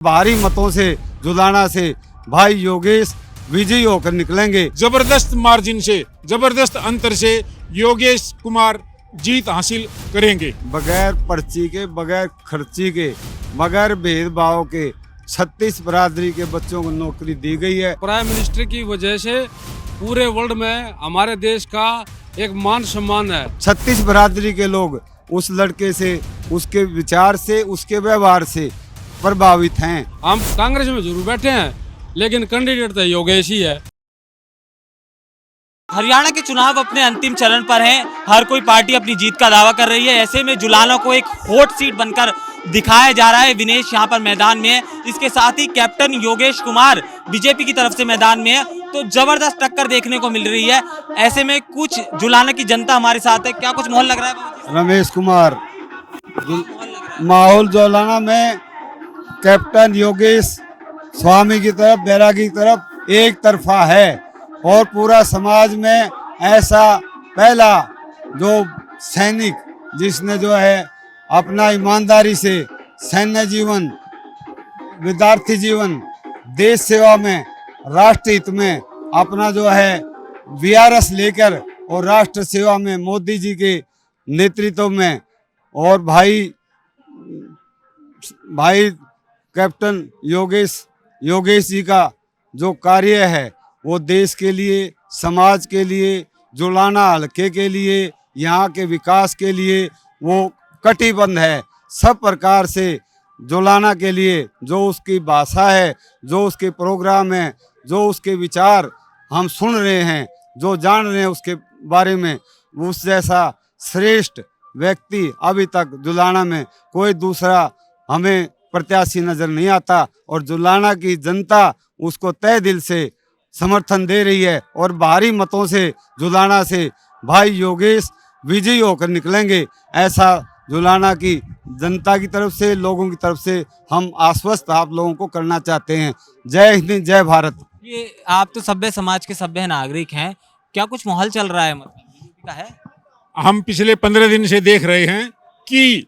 भारी मतों से जुलाना से भाई योगेश विजयी होकर निकलेंगे। जबरदस्त मार्जिन से, जबरदस्त अंतर से योगेश कुमार जीत हासिल करेंगे। बगैर पर्ची के, बगैर खर्ची के, बगैर भेदभाव के 36 बरादरी के बच्चों को नौकरी दी गई है। प्राइम मिनिस्टर की वजह से पूरे वर्ल्ड में हमारे देश का एक मान सम्मान है। 36 बरादरी के लोग उस लड़के से, उसके विचार से, उसके व्यवहार से प्रभावित हैं। हम कांग्रेस में जरूर बैठे हैं लेकिन कैंडिडेट तो योगेश ही है। हरियाणा के चुनाव अपने अंतिम चरण पर हैं। हर कोई पार्टी अपनी जीत का दावा कर रही है। ऐसे में जुलाना को एक हॉट सीट बनकर दिखाया जा रहा है। विनेश यहाँ पर मैदान में है, इसके साथ ही कैप्टन योगेश कुमार बीजेपी की तरफ से मैदान में है। तो जबरदस्त टक्कर देखने को मिल रही है। ऐसे में कुछ जुलाना की जनता हमारे साथ है। क्या कुछ माहौल लग रहा है? रमेश कुमार, माहौल जुलाना में कैप्टन योगेश स्वामी की तरफ, बैरागी की तरफ एक तरफा है और पूरा समाज में ऐसा पहला जो सैनिक जिसने जो है अपना ईमानदारी से सैन्य जीवन, विद्यार्थी जीवन, देश सेवा में, राष्ट्र हित में अपना जो है वीआरएस लेकर और राष्ट्र सेवा में मोदी जी के नेतृत्व में और भाई कैप्टन योगेश जी का जो कार्य है वो देश के लिए, समाज के लिए, जुलाना हल्के के लिए, यहाँ के विकास के लिए वो कटिबद्ध है। सब प्रकार से जुलाना के लिए जो उसकी भाषा है, जो उसके प्रोग्राम है, जो उसके विचार हम सुन रहे हैं, जो जान रहे हैं उसके बारे में, उस जैसा श्रेष्ठ व्यक्ति अभी तक जुलाना में कोई दूसरा हमें प्रत्याशी नजर नहीं आता और जुलाना की जनता उसको तहे दिल से समर्थन दे रही है और भारी मतों से जुलाना से भाई योगेश विजयी होकर निकलेंगे। ऐसा जुलाना की जनता की तरफ से, लोगों की तरफ से हम आश्वस्त आप लोगों को करना चाहते हैं। जय हिंद, जय भारत। ये आप तो सभ्य समाज के सभ्य नागरिक हैं, क्या कुछ माहौल चल रहा है मतलब बीजेपी का है? हम पिछले 15 दिन से देख रहे हैं कि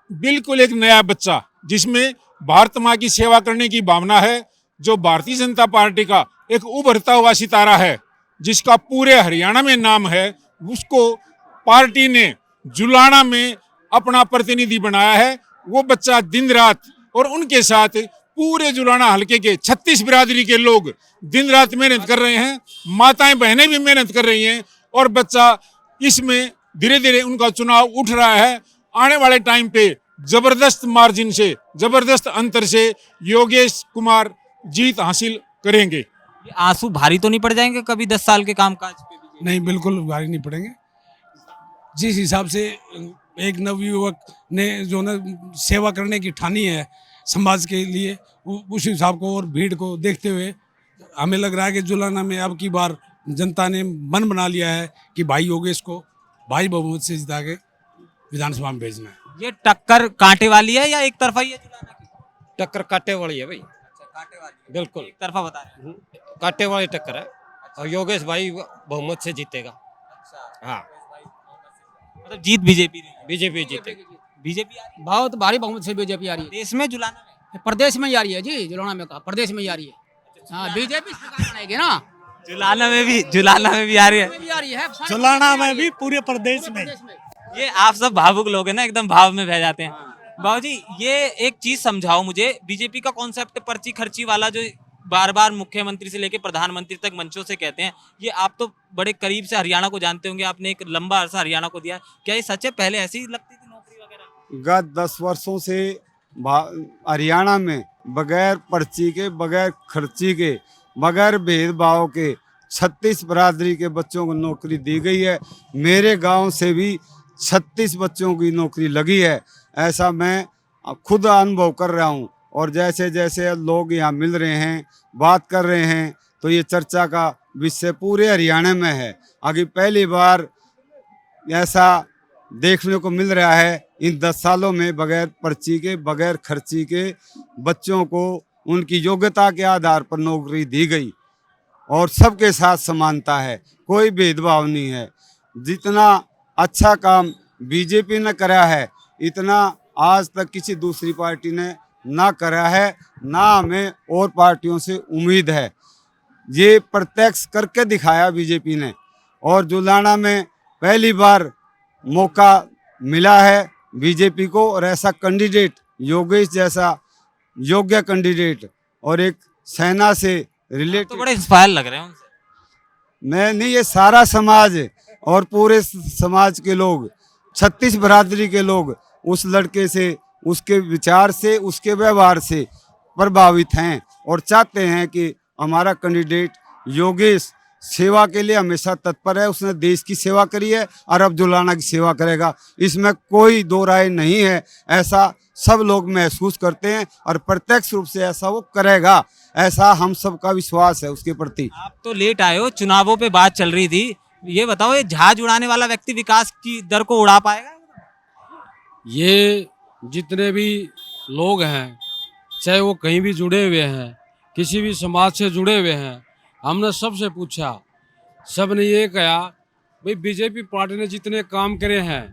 बिल्कुल एक नया बच्चा जिसमें भारत माँ की सेवा करने की भावना है, जो भारतीय जनता पार्टी का एक उभरता हुआ सितारा है, जिसका पूरे हरियाणा में नाम है, उसको पार्टी ने जुलाना में अपना प्रतिनिधि बनाया है। वो बच्चा दिन रात और उनके साथ पूरे जुलाना हलके के 36 बिरादरी के लोग दिन रात मेहनत कर रहे हैं। माताएं बहनें भी मेहनत कर रही हैं और बच्चा इसमें धीरे धीरे उनका चुनाव उठ रहा है। आने वाले टाइम पे जबरदस्त मार्जिन से, जबरदस्त अंतर से योगेश कुमार जीत हासिल करेंगे। ये आंसू भारी तो नहीं पड़ जाएंगे कभी 10 साल के कामकाज पे? नहीं, बिल्कुल भारी नहीं पड़ेंगे। जिस हिसाब से एक नवयुवक ने जो ना सेवा करने की ठानी है समाज के लिए, उस हिसाब को और भीड़ को देखते हुए हमें लग रहा है कि जुलाना में अब की बार जनता ने मन बना लिया है कि भाई योगेश को भाई बहुमत से जिता के विधानसभा में भेजना है। ये टक्कर कांटे वाली है या एक तरफा ही है जुलाना की? टक्कर काटे वाली है भाई। अच्छा, कांटे वाली है। बिल्कुल एक तरफा बता रहे हैं। काटे वाली टक्कर है और योगेश भाई बहुमत से जीतेगा। अच्छा, हाँ, मतलब जीत बीजेपी बीजेपी जीतेगी। बीजेपी आ रही है बहुत भारी बहुमत से बीजेपी आ रही देश में जुलाना में। है। प्रदेश में ही आ रही है जी, जुलाना में कहा प्रदेश में ही आ रही है। हाँ, बीजेपी सरकार बनाएगी ना। जुलाना में भी आ रही है। भी आ रही है जुलाना में भी पूरे प्रदेश में। ये आप सब भावुक लोग हैं ना, एकदम भाव में बह जाते हैं। बाबूजी, ये एक चीज समझाओ मुझे, बीजेपी का कॉन्सेप्ट पर्ची खर्ची वाला जो बार बार मुख्यमंत्री से लेकर प्रधानमंत्री तक मंचों से कहते हैं, ये आप तो बड़े करीब से हरियाणा को जानते होंगे, आपने एक लंबा अरसा हरियाणा को दिया, क्या ये सच है? पहले ऐसी ही लगती थी नौकरी वगैरह? गत 10 वर्षों से हरियाणा में बगैर पर्ची के, बगैर खर्ची के, बगैर भेदभाव के 36 बरादरी के बच्चों को नौकरी दी गई है। मेरे गांव से भी 36 बच्चों की नौकरी लगी है। ऐसा मैं खुद अनुभव कर रहा हूं और जैसे जैसे लोग यहाँ मिल रहे हैं, बात कर रहे हैं, तो ये चर्चा का विषय पूरे हरियाणा में है। आगे पहली बार ऐसा देखने को मिल रहा है इन 10 सालों में बगैर पर्ची के, बगैर खर्ची के बच्चों को उनकी योग्यता के आधार पर नौकरी दी गई और सबके साथ समानता है, कोई भेदभाव नहीं है। जितना अच्छा काम बीजेपी ने करा है, इतना आज तक किसी दूसरी पार्टी ने ना करा है, ना हमें और पार्टियों से उम्मीद है। ये प्रत्यक्ष करके दिखाया बीजेपी ने, और जुलाना में पहली बार मौका मिला है बीजेपी को, और ऐसा कैंडिडेट योगेश जैसा योग्य कैंडिडेट और एक सेना से तो रिलेटेड, बड़े इंस्पायर लग रहे हैं उनसे। मैं नहीं, ये सारा समाज और पूरे समाज के लोग, 36 बरादरी के लोग उस लड़के से, उसके विचार से, उसके व्यवहार से प्रभावित हैं और चाहते हैं कि हमारा कैंडिडेट योगेश सेवा के लिए हमेशा तत्पर है। उसने देश की सेवा करी है और अब जुलाना की सेवा करेगा, इसमें कोई दो राय नहीं है। ऐसा सब लोग महसूस करते हैं और प्रत्यक्ष रूप से ऐसा वो करेगा, ऐसा हम सबका विश्वास है उसके प्रति। आप तो लेट आए हो, चुनावों पे बात चल रही थी, ये बताओ ये जहाज उड़ाने वाला व्यक्ति विकास की दर को उड़ा पाएगा? ये जितने भी लोग हैं, चाहे वो कहीं भी जुड़े हुए हैं, किसी भी समाज से जुड़े हुए हैं, हमने सबसे पूछा, सब ने ये कहा भाई बीजेपी पार्टी ने जितने काम करे हैं,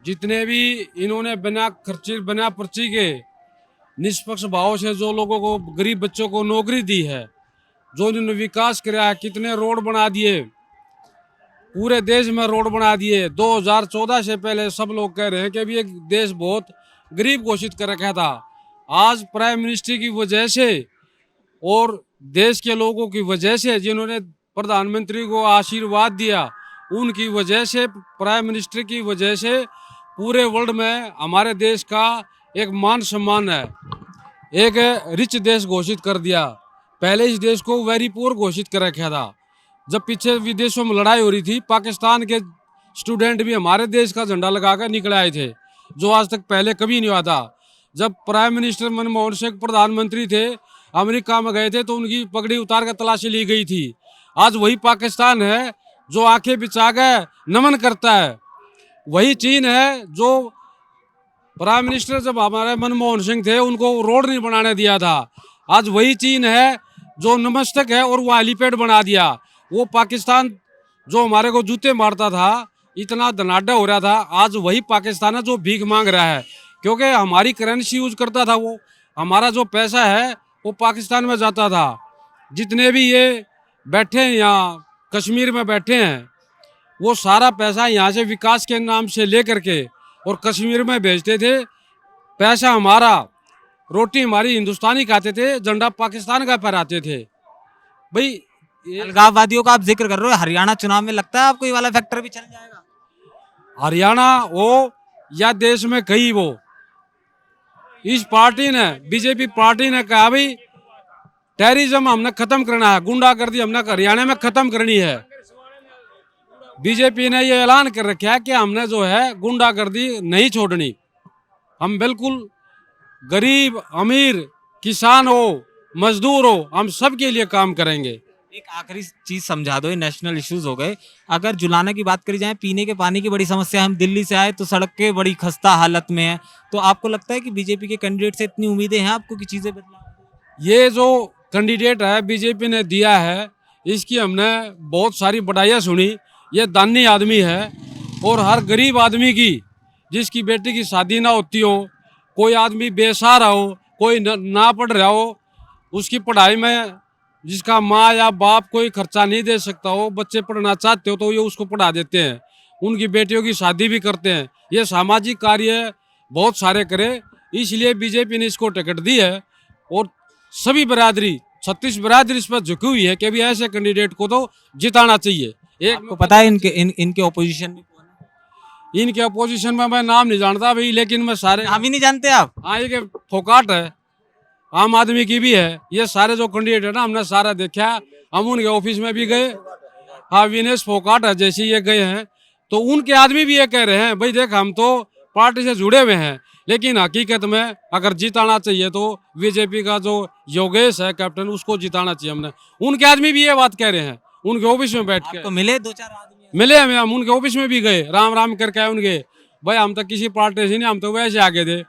जितने भी इन्होंने बिना खर्चे बिना पर्ची के निष्पक्ष भाव से जो लोगों को, गरीब बच्चों को नौकरी दी है, जो इन्होंने विकास कराया, कितने रोड बना दिए, पूरे देश में रोड बना दिए। 2014 से पहले सब लोग कह रहे हैं कि अभी एक देश बहुत गरीब घोषित कर रखा था। आज प्राइम मिनिस्टर की वजह से और देश के लोगों की वजह से, जिन्होंने प्रधानमंत्री को आशीर्वाद दिया, उनकी वजह से, प्राइम मिनिस्टर की वजह से पूरे वर्ल्ड में हमारे देश का एक मान सम्मान है। एक रिच देश घोषित कर दिया। पहले इस देश को वेरी पुअर घोषित कर रखा था। जब पीछे विदेशों में लड़ाई हो रही थी, पाकिस्तान के स्टूडेंट भी हमारे देश का झंडा लगाकर निकल आए थे, जो आज तक पहले कभी नहीं हुआ था। जब प्राइम मिनिस्टर मनमोहन सिंह प्रधानमंत्री थे, अमेरिका में गए थे तो उनकी पगड़ी उतार कर तलाशी ली गई थी। आज वही पाकिस्तान है जो आंखें बिछा कर नमन करता है। वही चीन है जो प्राइम मिनिस्टर जब हमारे मनमोहन सिंह थे उनको रोड नहीं बनाने दिया था। आज वही चीन है जो नमस्तक है और वो हेलीपैड बना दिया। वो पाकिस्तान जो हमारे को जूते मारता था, इतना धनाढ्य हो रहा था, आज वही पाकिस्तान है जो भीख मांग रहा है, क्योंकि हमारी करेंसी यूज करता था। वो हमारा जो पैसा है वो पाकिस्तान में जाता था। जितने भी ये बैठे हैं यहाँ कश्मीर में बैठे हैं, वो सारा पैसा यहाँ से विकास के नाम से ले करके और कश्मीर में भेजते थे। पैसा हमारा, रोटी हमारी हिंदुस्तानी खाते थे, झंडा पाकिस्तान का फहराते थे। भाई अलगाववादियों का आप जिक्र कर रहे हो, हरियाणा चुनाव में लगता है आपको ये वाला फैक्टर भी चल जाएगा? हरियाणा हो या देश में कहीं वो, इस पार्टी ने, बीजेपी पार्टी ने कहा भाई टेररिज्म हमने खत्म करना है, गुंडागर्दी हमने हरियाणा में खत्म करनी है। बीजेपी ने ये ऐलान कर रखा है कि हमने जो है गुंडागर्दी नहीं छोड़नी। हम बिल्कुल गरीब, अमीर, किसान हो, मजदूर हो, हम सब के लिए काम करेंगे। एक आखिरी चीज समझा दो, ये नेशनल इश्यूज हो गए। अगर जुलाना की बात करी जाए, पीने के पानी की बड़ी समस्या, हम दिल्ली से आए तो सड़कें बड़ी खस्ता हालत में है, तो आपको लगता है कि बीजेपी के कैंडिडेट से इतनी उम्मीदें हैं आपको कि चीजें बदला? ये जो कैंडिडेट है बीजेपी ने दिया है, इसकी हमने बहुत सारी बधाइयाँ सुनी। ये दानी आदमी है और हर गरीब आदमी की, जिसकी बेटी की शादी ना होती हो, कोई आदमी बेसहारा हो, कोई ना पढ़ रहा हो, उसकी पढ़ाई में जिसका माँ या बाप कोई खर्चा नहीं दे सकता हो, बच्चे पढ़ना चाहते हो तो ये उसको पढ़ा देते हैं, उनकी बेटियों की शादी भी करते हैं। ये सामाजिक कार्य बहुत सारे करे, इसलिए बीजेपी ने इसको टिकट दी है। और सभी बरादरी, 36 बरादरी इस पर झुकी हुई है कि अभी ऐसे कैंडिडेट को तो जिताना चाहिए। एक आपको पता है इनके ओपोजिशन में कौन है? इनके अपोजिशन में मैं नाम नहीं जानता भाई, लेकिन मैं सारे नाम ही नहीं जानते आप? हाँ, ये फोकाट है, आम आदमी की भी है। ये सारे जो कैंडिडेट है ना, हमने सारा देखा, हम उनके ऑफिस में भी गए। हाँ, विनेश फोकाट है जैसे ये गए हैं तो उनके आदमी भी ये कह रहे हैं भाई देख, हम तो पार्टी से जुड़े हुए हैं, लेकिन हकीकत में अगर जिताना चाहिए तो बीजेपी का जो योगेश है कैप्टन, उसको जिताना चाहिए हमने। उनके आदमी भी ये बात कह रहे हैं, उनके ऑफिस में बैठ के आपको मिले 2-4 आदमी? मिले हमें, हम उनके ऑफिस में भी गए, राम राम करके आए उनके। भाई हम तो किसी पार्टी से नहीं, हम तो वैसे आगे थे।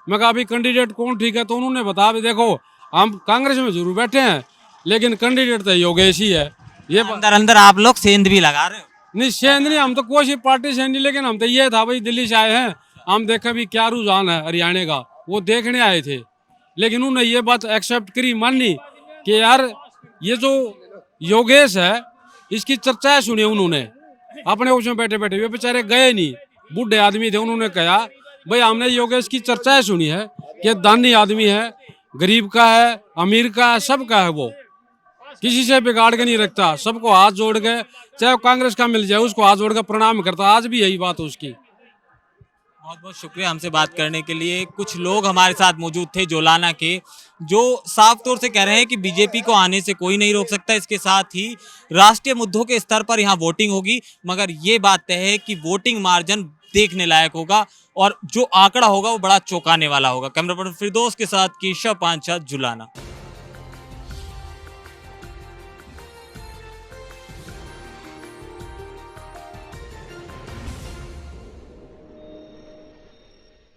मैं कहा अभी कैंडिडेट कौन ठीक है, तो उन्होंने बताया भी देखो हम कांग्रेस में जरूर बैठे हैं, लेकिन कैंडिडेट तो योगेश ही है। ये अंदर अंदर आप लोग सेंध भी लगा रहे हो? नहीं, सेंध नहीं, हम तो कोई सी पार्टी से नहीं, लेकिन हम तो ये था भाई दिल्ली से आए हैं, हम देखा भी क्या रुझान है हरियाणा का, वो देखने आए थे, लेकिन उन्होंने ये बात एक्सेप्ट करी, मानी कि यार ये जो योगेश है इसकी चर्चाएं सुनी उन्होंने अपने उसमें बैठे बैठे, वे बेचारे गए नहीं, बूढ़े आदमी थे। उन्होंने कहा भाई हमने योगेश की चर्चाएं सुनी है कि दानी आदमी है, गरीब का है, अमीर का है, सबका है, वो किसी से बिगाड़ के नहीं रखता, सबको हाथ जोड़ के, चाहे कांग्रेस का मिल जाए उसको हाथ जोड़ के प्रणाम करता। आज भी यही बात है उसकी। बहुत बहुत शुक्रिया हमसे बात करने के लिए। कुछ लोग हमारे साथ मौजूद थे जोलाना के, जो साफ तौर से कह रहे हैं कि बीजेपी को आने से कोई नहीं रोक सकता। इसके साथ ही राष्ट्रीय मुद्दों के स्तर पर यहाँ वोटिंग होगी, मगर ये बात तय है कि वोटिंग मार्जिन देखने लायक होगा और जो आंकड़ा होगा वो बड़ा चौंकाने वाला होगा। कैमरा पर्सन फिरदौस के साथ केशव पांचाल, जुलाना।